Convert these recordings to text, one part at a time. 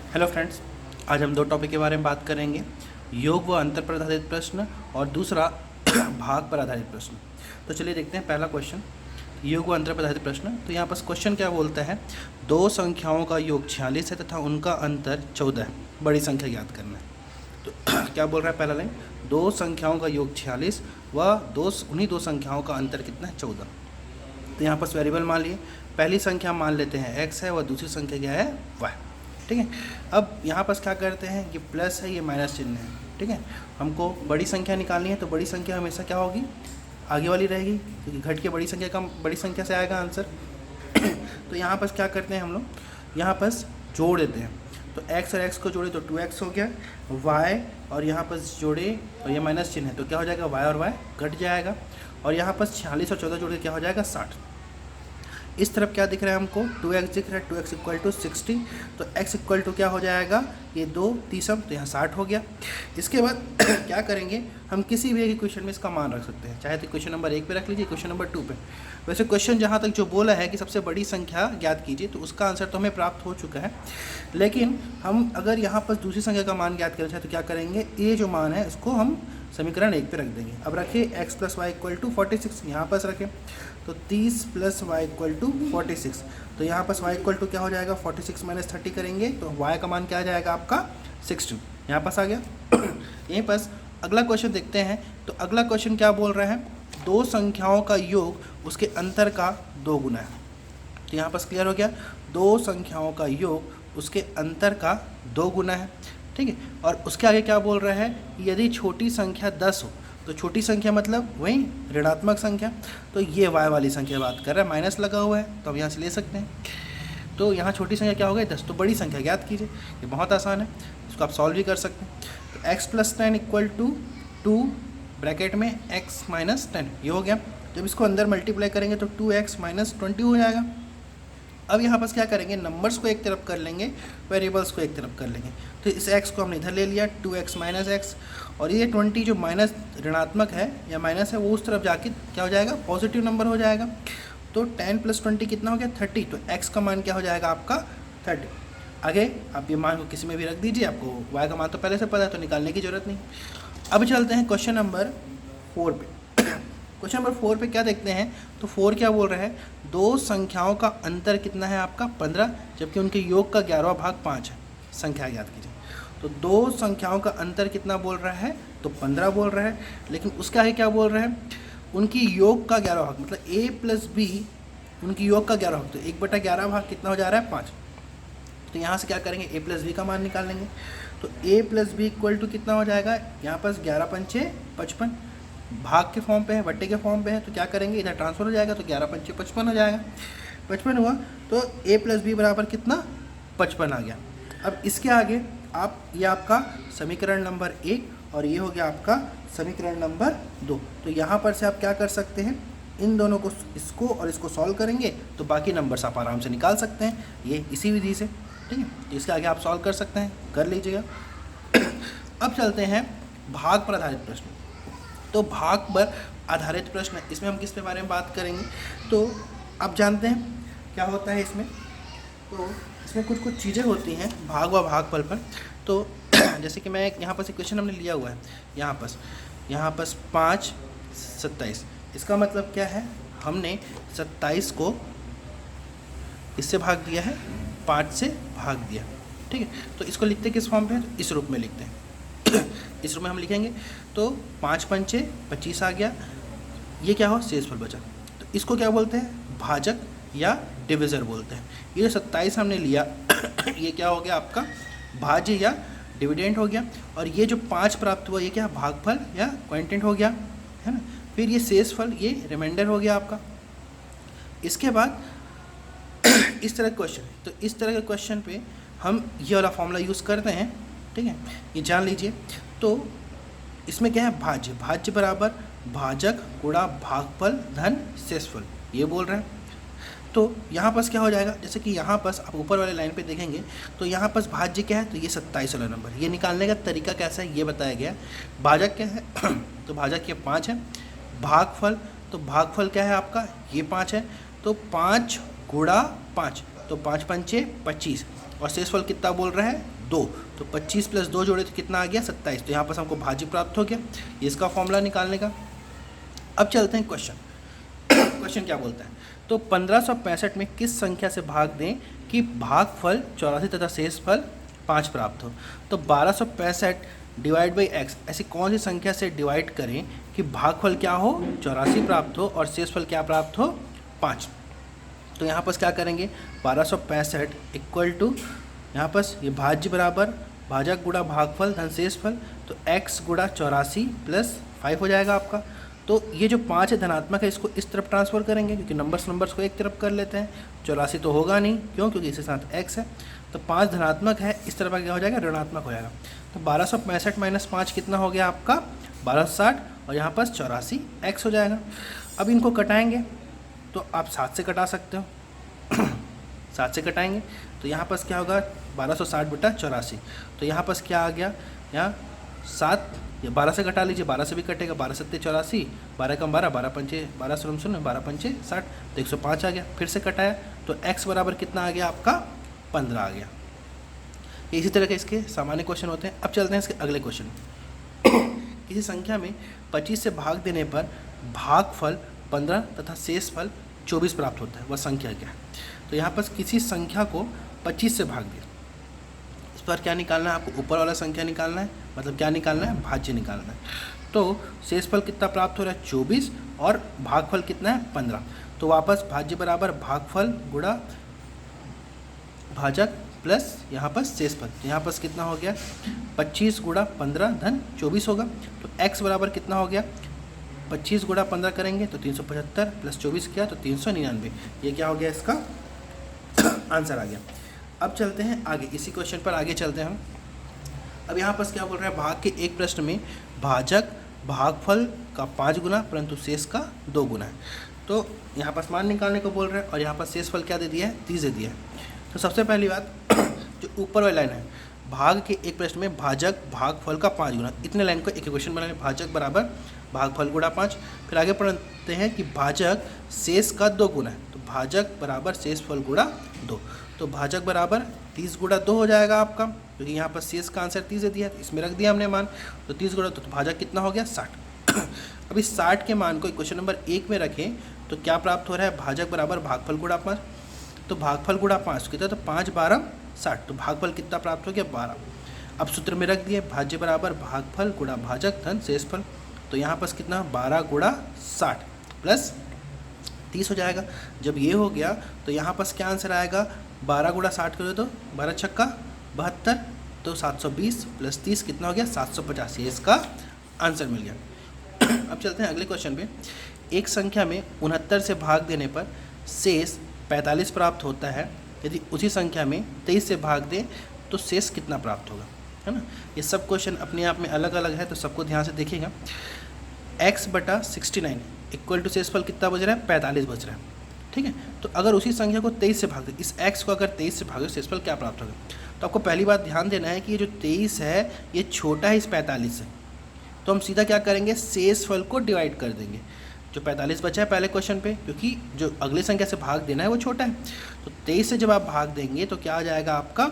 Hello friends, आज हम दो टॉपिक के बारे में बात करेंगे। योग व अंतर पर आधारित प्रश्न और दूसरा भाग पर आधारित प्रश्न। तो चलिए देखते हैं पहला क्वेश्चन, योग व अंतर पर आधारित प्रश्न। तो यहाँ पर क्वेश्चन क्या बोलता है, दो संख्याओं का योग 46 है तथा उनका अंतर 14 है, बड़ी संख्या ज्ञात करना है। तो क्या बोल रहा है पहला लाइन, दो संख्याओं का योग 46 व उन्हीं दो संख्याओं का अंतर कितना है, 14। तो यहाँ पर वेरिएबल मान लिए, पहली संख्या मान लेते हैं x है, वह दूसरी संख्या क्या है, y। ठीक है, अब यहाँ पर क्या करते हैं, ये प्लस है, ये माइनस चिन्ह है। ठीक है, हमको बड़ी संख्या निकालनी है, तो बड़ी संख्या हमेशा क्या होगी, आगे वाली रहेगी, क्योंकि घट के बड़ी संख्या से आएगा आंसर। तो यहाँ पर क्या करते हैं हम लोग, यहाँ पर जोड़ देते हैं। तो x और x को जोड़े तो 2x हो गया, y और यहाँ पर जोड़े और ये माइनस चिन्ह है, तो क्या हो जाएगा, y और y घट जाएगा। और यहाँ पर 46 और 14 जोड़ के क्या हो जाएगा, 60। इस तरफ क्या दिख रहा है हमको, 2x दिख रहा है, 2x इक्वल टू 60। तो x इक्वल टू क्या हो जाएगा, ये 2 तीसम, तो यहाँ 60 हो गया। इसके बाद क्या करेंगे, हम किसी भी एक इक्वेशन में इसका मान रख सकते हैं, चाहे तो क्वेश्चन नंबर 1 पे रख लीजिए, क्वेश्चन नंबर 2 पे। वैसे क्वेश्चन जहाँ तक जो बोला है कि सबसे बड़ी संख्या ज्ञात कीजिए, तो उसका आंसर तो हमें प्राप्त हो चुका है। लेकिन हम अगर यहाँ पर दूसरी संख्या का मान ज्ञात करना चाहें तो क्या करेंगे, ये जो मान है इसको हम समीकरण 1 पे रख देंगे। अब रखिए x plus y equal to 46, यहाँ पर रखें तो 30 प्लस वाई इक्वल टू 46। तो यहाँ पर y इक्वल टू क्या हो जाएगा, 46 माइनस 30 करेंगे तो y का मान क्या आ जाएगा आपका, 60। यहाँ पास आ गया। यहीं पास अगला क्वेश्चन देखते हैं। तो अगला क्वेश्चन क्या बोल रहा है, दो संख्याओं का योग उसके अंतर का 2 गुना है। तो यहाँ पास क्लियर हो गया, दो संख्याओं का योग उसके अंतर का 2 गुना है। ठीक है, और उसके आगे क्या बोल रहा है, यदि छोटी संख्या 10 हो, तो छोटी संख्या मतलब वही ऋणात्मक संख्या, तो ये y वाली संख्या बात कर रहा है, माइनस लगा हुआ है तो हम यहाँ से ले सकते हैं। तो यहाँ छोटी संख्या क्या हो गई, 10। तो बड़ी संख्या ज्ञात कीजिए, ये बहुत आसान है, इसको आप सॉल्व भी कर सकते हैं। तो x plus 10 equal to 2 bracket में x माइनस 10, ये हो गया। जब इसको अंदर मल्टीप्लाई करेंगे तो 2x माइनस 20 हो जाएगा। अब यहाँ पर क्या करेंगे, नंबर्स को एक तरफ कर लेंगे, वेरिएबल्स को एक तरफ कर लेंगे। तो इस x को हमने इधर ले लिया, 2x माइनस एक्स, और ये 20 जो माइनस ऋणात्मक है या माइनस है, वो उस तरफ जाके क्या हो जाएगा, पॉजिटिव नंबर हो जाएगा। तो 10 प्लस 20 कितना हो गया, 30। तो x का मान क्या हो जाएगा आपका, 30। आगे आप ये मान को किसी में भी रख दीजिए, आपको y का मान तो पहले से पता है, तो निकालने की ज़रूरत नहीं। अब चलते हैं क्वेश्चन नंबर 4 पे। क्वेश्चन नंबर 4 पे क्या देखते हैं, तो 4 क्या बोल रहा है, दो संख्याओं का अंतर कितना है आपका, 15, जबकि उनके योग का 11वां भाग 5 है। संख्या ज्ञात कीजिए। तो दो संख्याओं का अंतर कितना बोल रहा है, तो 15 बोल रहा है, लेकिन उसका आगे क्या बोल रहा है, उनकी योग का 11वां भाग, मतलब a प्लस बी उनकी योग का 11वां भाग, तो 1/11 भाग कितना हो जा रहा है, 5। तो यहाँ से क्या करेंगे, a प्लस बी का मान निकाल लेंगे। तो a plus B equal to कितना हो जाएगा, यहाँ पर 11 पंचे 55, भाग के फॉर्म पे है, बट्टे के फॉर्म पे है, तो क्या करेंगे, इधर ट्रांसफर हो जाएगा, तो 11 पंचे 55 हो जाएगा। 55 हुआ तो a प्लस बी बराबर कितना, 55 आ गया। अब इसके आगे आप, ये आपका समीकरण नंबर 1 और ये हो गया आपका समीकरण नंबर 2। तो यहाँ पर से आप क्या कर सकते हैं, इन दोनों को, इसको और इसको सॉल्व करेंगे तो बाकी नंबर्स आप आराम से निकाल सकते हैं, ये इसी विधि से। ठीक है, तो इसके आगे आप सॉल्व कर सकते हैं, कर लीजिएगा। अब चलते हैं भाग पर आधारित प्रश्न। तो भाग पर आधारित प्रश्न, इसमें हम किस पे बारे में बात करेंगे, तो आप जानते हैं क्या होता है इसमें। तो इसमें कुछ चीज़ें होती हैं भाग व भागफल पर। तो जैसे कि मैं यहाँ पर इक्वेशन हमने लिया हुआ है, यहाँ पर 5 27, इसका मतलब क्या है, हमने 27 को इससे भाग दिया है, 5 से भाग दिया। ठीक है, तो इसको लिखते किस फॉर्म पे है, तो इस रूप में लिखते हैं। इस रूप में हम लिखेंगे, तो 5 पंचे 25 आ गया, ये क्या हो, शेषफल बचा। तो इसको क्या बोलते हैं, भाजक या डिविज़र बोलते हैं। ये जो 27 हमने लिया ये क्या हो गया आपका, भाज्य या डिविडेंड हो गया, और ये जो 5 प्राप्त हुआ ये क्या, भागफल या क्वांटेंट हो गया, है ना। फिर ये शेषफल, ये रिमाइंडर हो गया आपका। इसके बाद इस तरह का क्वेश्चन, तो इस तरह के क्वेश्चन पे हम ये वाला फॉर्मूला यूज़ करते हैं। ठीक है, ये जान लीजिए। तो इसमें क्या है, भाज्य बराबर भाजक गुणा भागफल धन शेषफल, ये बोल रहे हैं। तो यहाँ पर क्या हो जाएगा, जैसे कि यहाँ पर आप ऊपर वाले लाइन पे देखेंगे, तो यहाँ पर भाज्य क्या है, तो ये 27 वाला नंबर, ये निकालने का तरीका कैसा है ये बताया गया। भाजक क्या है, तो भाजक ये 5 है। भागफल, तो भागफल क्या है आपका, ये 5 है। तो 5 गुणा 5, तो 5 पंचे 25, और शेषफल कितना बोल रहा है 2, तो 25 प्लस 2 जोड़े तो कितना आ गया 27। तो यहाँ पर हमको भाज्य प्राप्त हो गया, ये इसका फॉर्मूला निकालने का। अब चलते हैं क्वेश्चन क्या बोलता है। तो 1565 में किस संख्या से भाग दें कि भागफल 84 तथा शेषफल 5 प्राप्त हो। तो 1265 डिवाइड बाई x, ऐसी कौन सी संख्या से डिवाइड करें कि भागफल क्या हो 84 प्राप्त हो और शेषफल क्या प्राप्त हो 5। तो यहाँ पर क्या करेंगे 1265 इक्वल टू यहाँ पर ये भाज्य बराबर भाजक गुणा भागफल धन शेषफल, तो x गुणा 84 प्लस 5 हो जाएगा आपका। तो ये जो 5 है धनात्मक है, इसको इस तरफ ट्रांसफ़र करेंगे क्योंकि नंबर्स को एक तरफ कर लेते हैं। 84 तो होगा नहीं, क्यों, क्योंकि इसके साथ x है। तो 5 धनात्मक है, इस तरफ क्या हो जाएगा ऋणात्मक हो जाएगा। तो 1265 माइनस 5 कितना हो गया आपका 1260, और यहाँ पर 84 x हो जाएगा। अब इनको कटाएंगे तो आप 7 से कटा सकते हो 7 से कटाएंगे तो यहाँ पर क्या होगा 1260 बटा 84। तो यहाँ पर क्या आ गया, यहाँ 7 या 12 से कटा लीजिए, 12 से भी कटेगा, 12 सत्ते 84, 12 कम 12, 12 पंचे 12 सुन 12 पंचे 60, तो 105 आ गया। फिर से कटाया तो x बराबर कितना आ गया आपका 15 आ गया। इसी तरह के इसके सामान्य क्वेश्चन होते हैं। अब चलते हैं इसके अगले क्वेश्चन किसी संख्या में 25 से भाग देने पर भागफल 15 तथा शेषफल 24 प्राप्त होता है, वह संख्या क्या है। तो यहाँ पर किसी संख्या को 25 से भाग दिया, इस पर क्या निकालना है आपको, ऊपर वाला संख्या निकालना है, मतलब क्या निकालना है भाज्य निकालना है। तो शेषफल कितना प्राप्त हो रहा है 24 और भागफल कितना है 15। तो वापस भाज्य बराबर भागफल गुणा भाजक प्लस यहाँ पर शेषफल, तो यहाँ पर कितना हो गया 25 गुणा 15 धन 24 होगा। तो x बराबर कितना हो गया 25 गुणा 15 करेंगे तो 375 प्लस 24 किया तो 399, ये क्या हो गया इसका आंसर आ गया। अब चलते हैं आगे, इसी क्वेश्चन पर आगे चलते हैं हम। अब यहाँ पर क्या बोल रहा है, भाग के एक प्रश्न में भाजक भागफल का 5 गुना परंतु शेष का 2 गुना है। तो यहाँ पर मान निकालने को बोल रहे हैं और यहाँ पर शेषफल क्या दे दिया है 30 दे दिया है। तो सबसे पहली बात जो ऊपर वाली लाइन है, भाग के एक प्रश्न में भाजक भागफल का 5 गुना, इतने लाइन को एक इक्वेशन बनाने, भाजक बराबर भागफल गुणा 5। फिर आगे पढ़ते हैं कि भाजक शेष का 2 गुना है, तो भाजक बराबर शेषफल गुणा 2। तो भाजक बराबर 30 गुणा 2 हो जाएगा आपका, क्योंकि यहाँ पर शेष का आंसर 30 दे दिया, इसमें रख दिया हमने मान। तो 30 गुणा तो भाजक कितना हो गया 60। अब इस 60 के मान को क्वेश्चन नंबर 1 में रखें तो क्या प्राप्त हो रहा है, भाजक बराबर भागफल गुणा 5। तो भागफल गुणा 5 कितना, तो 5 12 60, तो भागफल कितना प्राप्त हो गया 12। अब सूत्र में रख दिए भाज्य बराबर भागफल गुणा भाजक धन शेषफल, तो यहाँ पर कितना 12 गुणा 60 प्लस 30 हो जाएगा। जब ये हो गया तो यहाँ पर क्या आंसर आएगा, 12 गुणा 60 करो तो 12 छक्का 72, तो 720 प्लस 30 कितना हो गया 785, इसका आंसर मिल गया। अब चलते हैं अगले क्वेश्चन पे। एक संख्या में 69 से भाग देने पर शेष 45 प्राप्त होता है, यदि उसी संख्या में 23 से भाग दें तो शेष कितना प्राप्त होगा, है ना। ये सब क्वेश्चन अपने आप में अलग अलग है, तो सबको ध्यान से देखिएगा। x बटा 69 इक्वल टू शेषफल कितना बज रहा है 45 बज रहा है, ठीक है। तो अगर उसी संख्या को 23 से भाग दें, इस x को अगर 23 से भागे शेषफल क्या प्राप्त होगा। तो आपको पहली बात ध्यान देना है कि ये जो 23 है ये छोटा है इस 45 से, तो हम सीधा क्या करेंगे शेषफल को डिवाइड कर देंगे। जो 45 बचा है पहले क्वेश्चन पे, क्योंकि जो अगली संख्या से भाग देना है वो छोटा है, तो 23 से जब आप भाग देंगे तो क्या आ जाएगा आपका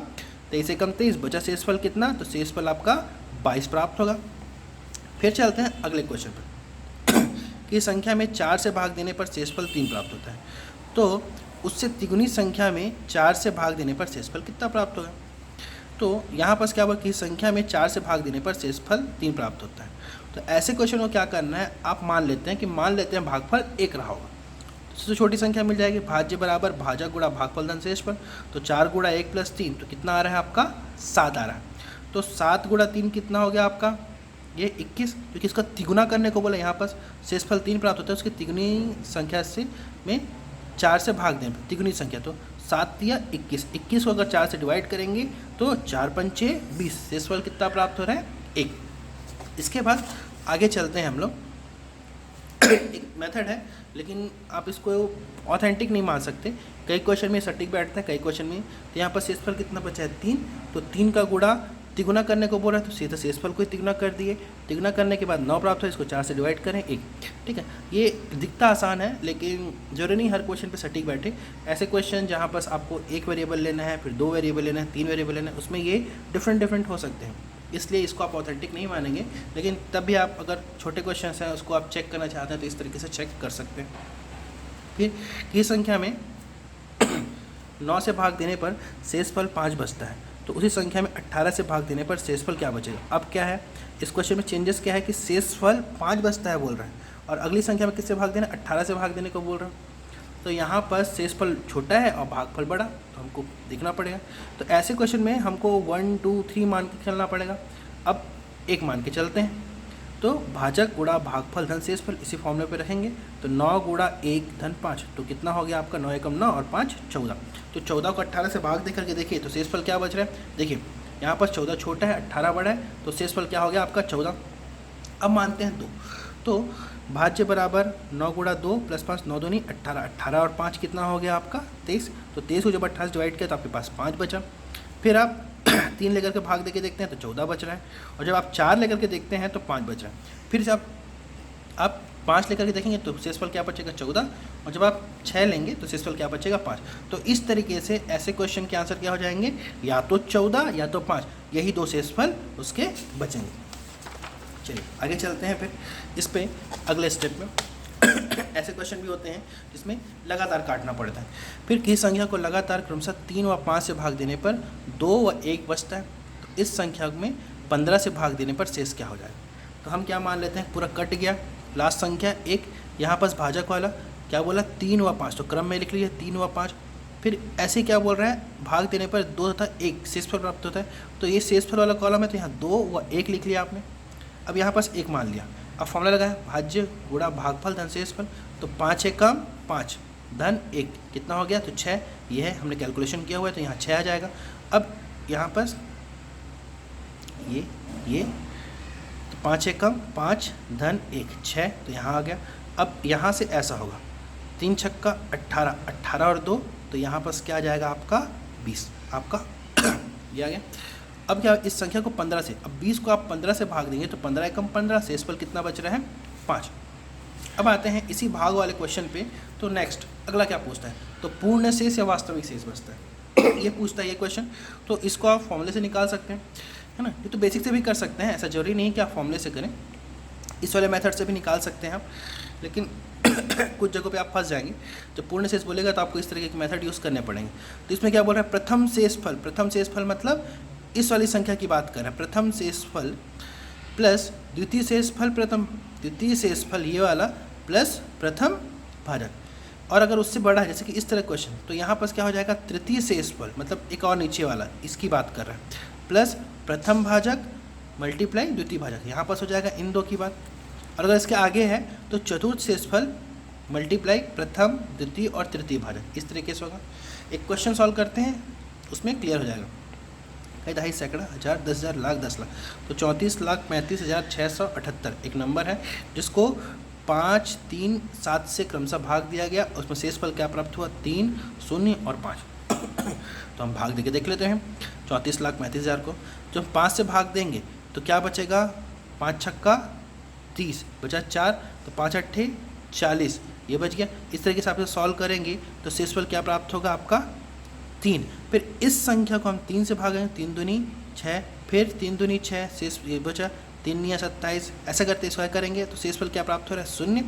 23 से कम 23 बचा, शेषफल कितना, तो शेषफल आपका 22 प्राप्त होगा। फिर चलते हैं अगले क्वेश्चन पर कि संख्या में 4 से भाग देने पर शेषफल 3 प्राप्त होता है, तो उससे तिगुनी संख्या में 4 से भाग देने पर शेषफल कितना प्राप्त होगा। तो यहाँ पर क्या हुआ कि संख्या में 4 से भाग देने पर शेषफल 3 प्राप्त होता है। तो ऐसे क्वेश्चन को क्या करना है, आप मान लेते हैं भागफल 1 रहा होगा, तो छोटी संख्या मिल जाएगी, भाज्य बराबर भाजक गुणा भागफल धन शेषफल, तो 4 गुणा 1 प्लस 3 तो कितना आ रहा है आपका 7 आ रहा है। तो 7 गुणा 3 कितना हो गया आपका ये 21, क्योंकि इसका तिगुना करने को बोला, यहाँ पर शेषफल 3 प्राप्त होता है, उसकी तिगुनी संख्या से में 4 से भाग दें तिगुनी संख्या, तो 7 या 21, 21 को अगर 4 से डिवाइड करेंगे तो 4 पंचे 20, शेषफल कितना प्राप्त हो रहा है 1। इसके बाद आगे चलते हैं हम लोग। एक मेथड है लेकिन आप इसको ऑथेंटिक नहीं मान सकते, कई क्वेश्चन में सटीक बैठता है कई क्वेश्चन में। तो यहाँ पर शेषफल कितना बचा है 3, तो 3 का गुणा तिगुना करने को बोल रहा है तो सीधा शेषफल को ही तिगुना कर दिए, तिगुना करने के बाद 9 प्राप्त हो, इसको 4 से डिवाइड करें 1। ठीक है, ये दिखता आसान है लेकिन जरूरी नहीं हर क्वेश्चन पे सटीक बैठे। ऐसे क्वेश्चन जहाँ पर आपको एक वेरिएबल लेना है, फिर 2 वेरिएबल लेना है, 3 वेरिएबल लेना है, उसमें ये डिफरेंट हो सकते हैं, इसलिए इसको आप ऑथेंटिक नहीं मानेंगे। लेकिन तब भी आप अगर छोटे क्वेश्चन हैं उसको आप चेक करना चाहते हैं तो इस तरीके से चेक कर सकते हैं। फिर की संख्या में 9 से भाग देने पर शेषफल 5 बचता है, तो उसी संख्या में 18 से भाग देने पर शेषफल क्या बचेगा। अब क्या है इस क्वेश्चन में चेंजेस क्या है कि शेषफल 5 बचता है बोल रहा है और अगली संख्या में किससे भाग देना, 18 से भाग देने को बोल रहा है। तो यहाँ पर शेषफल छोटा है और भागफल बड़ा, तो हमको देखना पड़ेगा। तो ऐसे क्वेश्चन में हमको 1 2 3 मान के चलना पड़ेगा। अब 1 मान के चलते हैं, तो भाजक गुणा भागफल धन शेषफल इसी फॉर्मूले पे रखेंगे। तो 9 गुणा 1 धन 5, तो कितना हो गया आपका 9 एकम 9 और 5 14। तो 14 को 18 से भाग दे करके देखिए तो शेषफल क्या बच रहा है। देखिए यहाँ पर 14 छोटा है, 18 बड़ा है, तो शेषफल क्या हो गया आपका 14। अब मानते हैं 2, तो भाज्य बराबर 9 गुणा 2 प्लस 5, 9 दूनी 18, 18 और 5 कितना हो गया आपका 23। तो 23 को जब 18 से डिवाइड किया तो आपके पास 5 बचा। फिर आप 3 लेकर के भाग देके देखते हैं तो 14 बच रहा है, और जब आप 4 लेकर के देखते हैं तो 5 बच रहा है। फिर जब आप 5 लेकर के देखेंगे तो शेषफल क्या बचेगा 14, और जब आप 6 लेंगे तो शेषफल क्या बचेगा 5। तो इस तरीके से ऐसे क्वेश्चन के आंसर क्या हो जाएंगे, या तो 14 या तो 5, यही 2 शेषफल उसके बचेंगे। चलिए आगे चलते हैं फिर इस पे अगले स्टेप में। ऐसे क्वेश्चन भी होते हैं जिसमें लगातार काटना पड़ता है। फिर किसी संख्या को लगातार क्रमशः 3 व 5 से भाग देने पर 2 व 1 बचता है, तो इस संख्या में 15 से भाग देने पर शेष क्या हो जाएगा। तो हम क्या मान लेते हैं, पूरा कट गया, लास्ट संख्या 1, यहाँ पर भाजक वाला क्या बोला 3 व 5, तो क्रम में लिख लीजिए 3 व 5। फिर ऐसे क्या बोल रहा है, भाग देने पर 2 तथा 1 शेषफल प्राप्त होता है, तो ये शेषफल वाला कॉलम है, तो यहाँ 2 व 1 लिख लिया आपने। अब यहाँ पास 1 मान लिया, अब फॉर्मूला लगाया भाज्य गुणा भागफल धन शेषफल, तो 5 एकम 5 धन 1 कितना हो गया, तो 6, ये है हमने कैलकुलेशन किया हुआ है, तो यहाँ 6 आ जाएगा। अब यहाँ पर ये तो 5 एकम 5 धन 1 6, तो यहाँ आ गया। अब यहाँ से ऐसा होगा 3 छक्का 18, 18 और 2, तो यहाँ पर क्या आ जाएगा आपका 20, आपका ये आ गया। अब क्या इस संख्या को 15 से, अब 20 को आप 15 से भाग देंगे तो 15 एकम 15, शेषफल कितना बच रहा है 5। अब आते हैं इसी भाग वाले क्वेश्चन पे। तो नेक्स्ट अगला क्या पूछता है, तो पूर्ण शेष या वास्तविक शेष बचता है ये पूछता है ये क्वेश्चन। तो इसको आप फॉर्मूले से निकाल सकते हैं, है ना, ये तो बेसिक से भी कर सकते हैं, ऐसा जरूरी नहीं कि आप फॉर्मूले से करें, इस वाले मेथड से भी निकाल सकते हैं आप। लेकिन कुछ जगहों पे आप फंस जाएंगे, जब पूर्ण शेष बोलेगा तो आपको इस तरीके के मेथड यूज़ करने पड़ेंगे। तो इसमें क्या बोल रहा है, प्रथम शेषफल, प्रथम शेषफल मतलब इस वाली संख्या की बात कर रहे हैं, प्रथम शेषफल प्लस द्वितीय शेषफल, प्रथम द्वितीय शेषफल ये वाला प्लस प्रथम भाजक, और अगर उससे बड़ा है जैसे कि इस तरह क्वेश्चन, तो यहाँ पर क्या हो जाएगा तृतीय शेषफल, मतलब एक और नीचे वाला इसकी बात कर रहे हैं, प्लस प्रथम भाजक मल्टीप्लाई द्वितीय भाजक, यहाँ पर हो जाएगा इन दो की बात। और अगर इसके आगे है तो चतुर्थ शेषफल मल्टीप्लाई प्रथम द्वितीय और तृतीय भाजक, इस तरीके से होगा। एक क्वेश्चन सॉल्व करते हैं उसमें क्लियर हो जाएगा। कई दहाई सैकड़ा हज़ार 10,000 लाख 10 लाख, तो 34,35,678 एक नंबर है जिसको 5 3 7 से क्रमशः भाग दिया गया। उसमें शेषफल क्या प्राप्त हुआ 3 0 और 5 तो हम भाग देके देख लेते हैं। 34,35,000 को जब 5 से भाग देंगे तो क्या बचेगा, 5 छक्का 30 बचा 4, तो 5 अट्ठे 40 ये बच गया। इस तरीके से आप सॉल्व करेंगे तो शेषफल क्या प्राप्त होगा आपका 3। फिर इस संख्या को हम 3 से भागेंगे, 3 दूनी 6, फिर 3 दूनी 6, शेष ये बचा 3 या 27, ऐसा करते इसको करेंगे तो शेषफल क्या प्राप्त हो रहा है 0।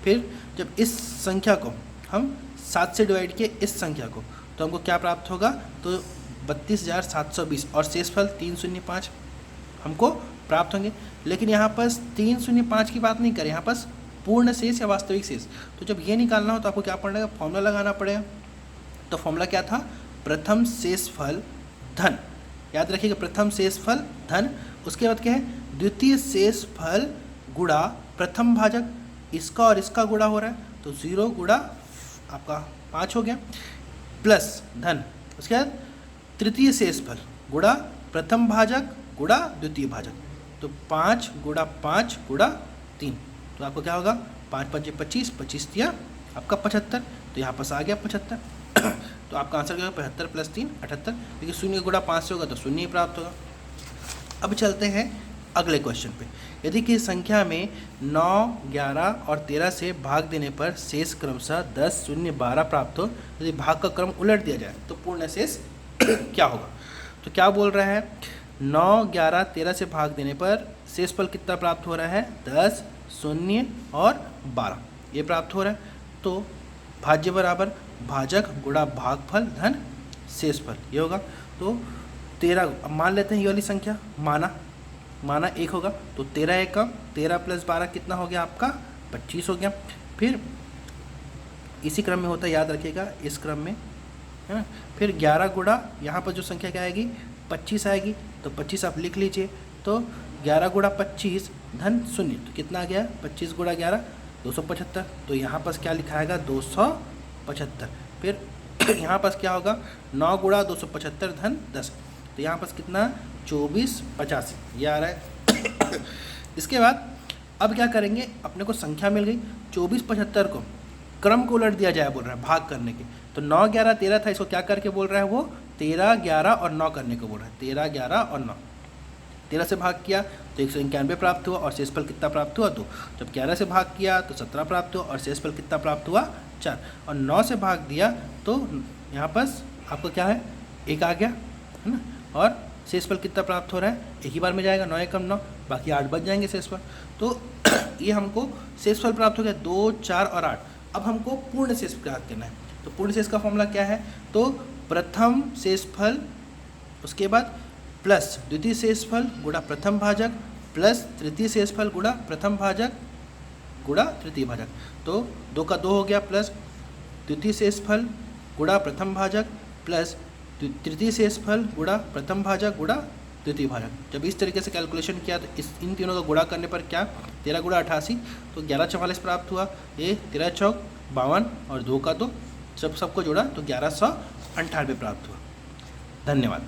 फिर जब इस संख्या को हम 7 से डिवाइड किए इस संख्या को, तो हमको क्या प्राप्त होगा, तो 32,720 और शेषफल 305 हमको प्राप्त होंगे। लेकिन यहाँ पर 305 की बात नहीं करें, यहाँ पर पूर्ण शेष या वास्तविक शेष। तो जब ये निकालना हो तो आपको क्या पड़ेगा, फॉर्मूला लगाना पड़ेगा। तो फॉर्मूला क्या था, प्रथम शेषफल धन, याद रखिएगा प्रथम शेषफल धन, उसके बाद क्या है द्वितीय शेषफल गुणा प्रथम भाजक, इसका और इसका गुणा हो रहा है तो 0 गुणा आपका 5 हो गया, प्लस धन, उसके बाद तृतीय शेषफल गुणा प्रथम भाजक गुणा द्वितीय भाजक, तो 5 गुणा 5 गुणा 3, तो आपको क्या होगा 5 5 25, 25 दिया आपका 75, तो यहाँ पास आ गया 75 तो आपका आंसर क्या होगा 75 + 3 78, क्योंकि 0 गुणा 5 से होगा तो 0 ही प्राप्त होगा। अब चलते हैं अगले क्वेश्चन पे। यदि किसी संख्या में 9, 11 और 13 से भाग देने पर शेष क्रमशः 10, 0, 12 प्राप्त हो, यदि भाग का क्रम उलट दिया जाए तो पूर्ण शेष क्या होगा? तो क्या बोल रहा है, 9, 11, 13 से भाग देने पर शेषफल कितना प्राप्त हो रहा है? 10, 0 और 12 ये प्राप्त हो रहा है। तो भाज्य बराबर भाजक गुणा भागफल धन शेषफल ये होगा। तो 13 मान लेते हैं, ये वाली संख्या माना 1 होगा, तो 13 एकम 13 + 12 कितना हो गया आपका? 25 हो गया। फिर इसी क्रम में होता है, याद रखिएगा, इस क्रम में, है ना। फिर 11 गुणा यहाँ पर जो संख्या क्या आएगी? 25 आएगी, तो 25 आप लिख लीजिए। तो 11 गुणा 25 धन 0, तो कितना आ गया? 25 गुणा 11 275। तो यहाँ पर क्या लिखाएगा? 275। फिर यहाँ पर क्या होगा? 9 गुणा 275 धन 10, तो यहाँ पर कितना? 2485 ये आ रहा है। इसके बाद अब क्या करेंगे, अपने को संख्या मिल गई, 2475 को क्रम को उलट दिया जाए बोल रहा है भाग करने के। तो 9, 11, 13 था, इसको क्या करके बोल रहा है वो? 13, 11 और 9 करने को बोल रहा है। 13, 11 और 9, 13 से भाग किया तो 191 प्राप्त हुआ और शेषफल कितना प्राप्त हुआ? 2। जब 11 से भाग किया तो 17 प्राप्त हुआ और शेषफल कितना प्राप्त हुआ? 4। और 9 से भाग दिया तो यहाँ पर आपको क्या है? 1 आ गया, है ना। और शेषफल कितना प्राप्त हो रहा है? एक ही बार में जाएगा, 9 एकम 9, बाकी 8 बच जाएंगे शेषफल। तो ये हमको शेषफल प्राप्त हो गया 2, 4 और 8। अब हमको पूर्ण शेष प्राप्त करना है। तो पूर्ण शेष का फॉर्मूला क्या है? तो प्रथम शेषफल, उसके बाद प्लस द्वितीय शेषफल गुणा प्रथम भाजक प्लस तृतीय शेषफल गुणा प्रथम भाजक गुणा तृतीय भाजक। तो 2 का 2 हो गया, प्लस द्वितीय शेषफल गुणा प्रथम भाजक प्लस तृतीय शेषफल गुणा प्रथम भाजक गुणा तृतीय भाजक। जब इस तरीके से कैलकुलेशन किया तो इन तीनों का गुणा करने पर क्या? 13 गुणा 88, तो 1144 प्राप्त हुआ। ये 13 चौक 52 और 2 का 2, सबको जोड़ा तो 1198 प्राप्त हुआ। धन्यवाद।